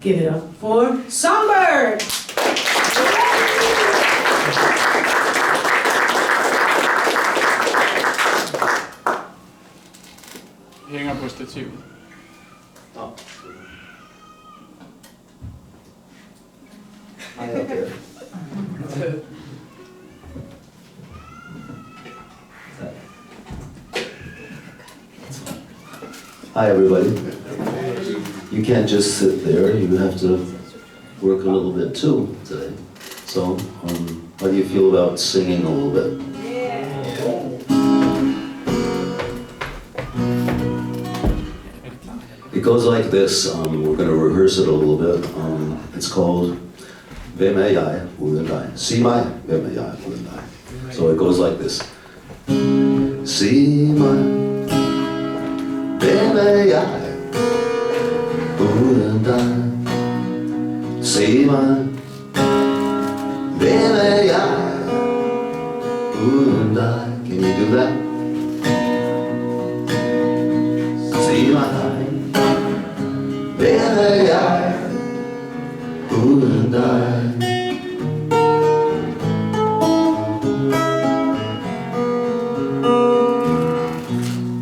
Give it up for Songbird! Hænger på stativet. Oh. Hi up there. Hi everybody. You can't just sit there, you have to work a little bit too today. So, how do you feel about singing a little bit? It goes like this, we're going to rehearse it a little bit. It's called Hvem, uden Sig mig, hvem uden So it goes like this. Sig mig, hvem uden Sig mig, hvem uden Can you do that? Sig mig, hvem uden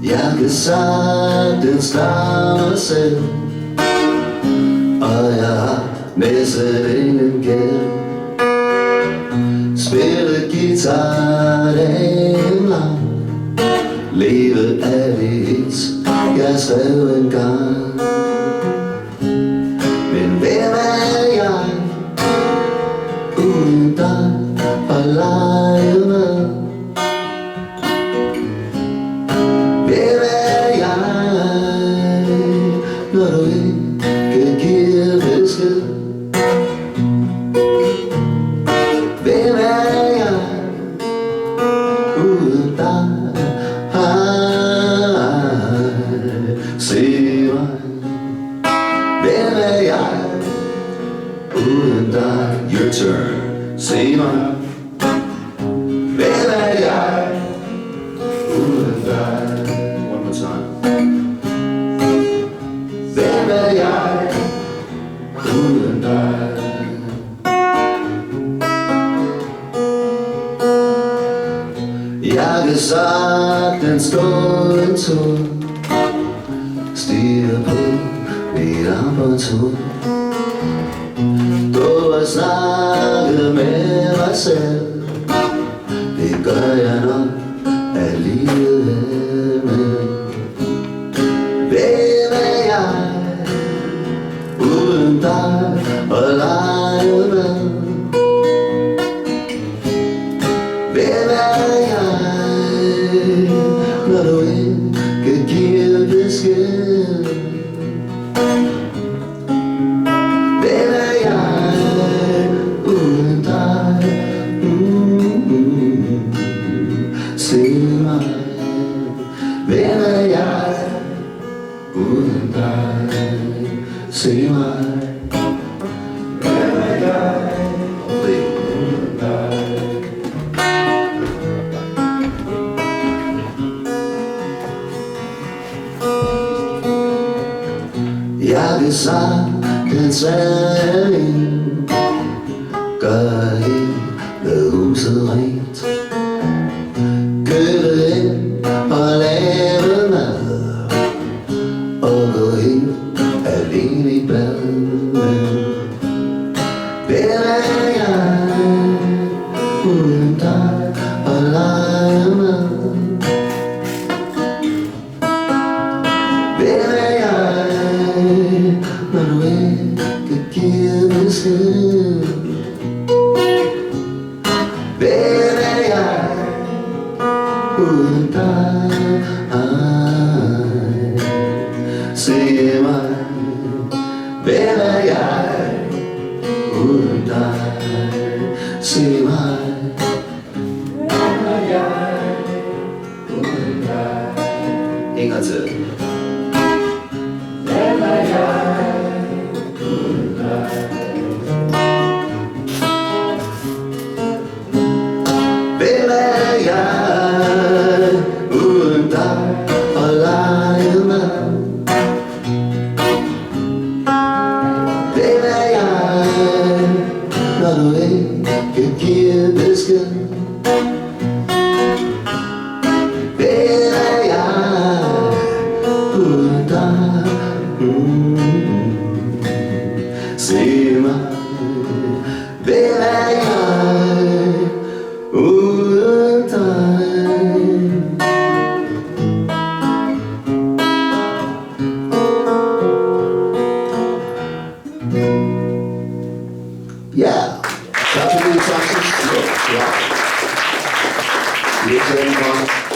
Jeg kan sagtens klare mig selv, og jeg har næsten ingen gæld. Spille guitar dagen lang, leve af det hits, jeg skrev engang. Men hvem jeg uden dig at lege med? Hvem jeg, når du ikke giver besked? Hvem jeg uden dig? Sig mig, hvem jeg uden dig? Your turn. Sig mig, hvem jeg uden dig? One more time. Hvem jeg uden dig? Jeg kan sagtens gå en tur, stige på mit armbåndsur, gå og snakke med mig selv. Det gør jeg nok alligevel. Hvem jeg uden dig at lege med? Hvem jeg, når du ikke giver besked? Hvem jeg uden dig? Sig mig, hvem jeg uden dig? Sig mig, hvem jeg uden dig? Jeg kan sagtens være alene, gør hele huset rent, købe ind og lave mad, og gå ind alene i bad. Hvem jeg uden dig at lege med? Hvem jeg, når du ikke giver besked? Hvem jeg uden dig? Sig mig, hvem jeg uden dig? Sig mig, hvem jeg uden dig? En gang til. Hvem jeg uden dig? Hvem jeg uden dig at lege med? Hvem er jeg, når du ikke kan give besked. Hvem er jeg uden dig? Sig mig, hvem er jeg uden dig? Ja, tak for det, tak. Ja. Det er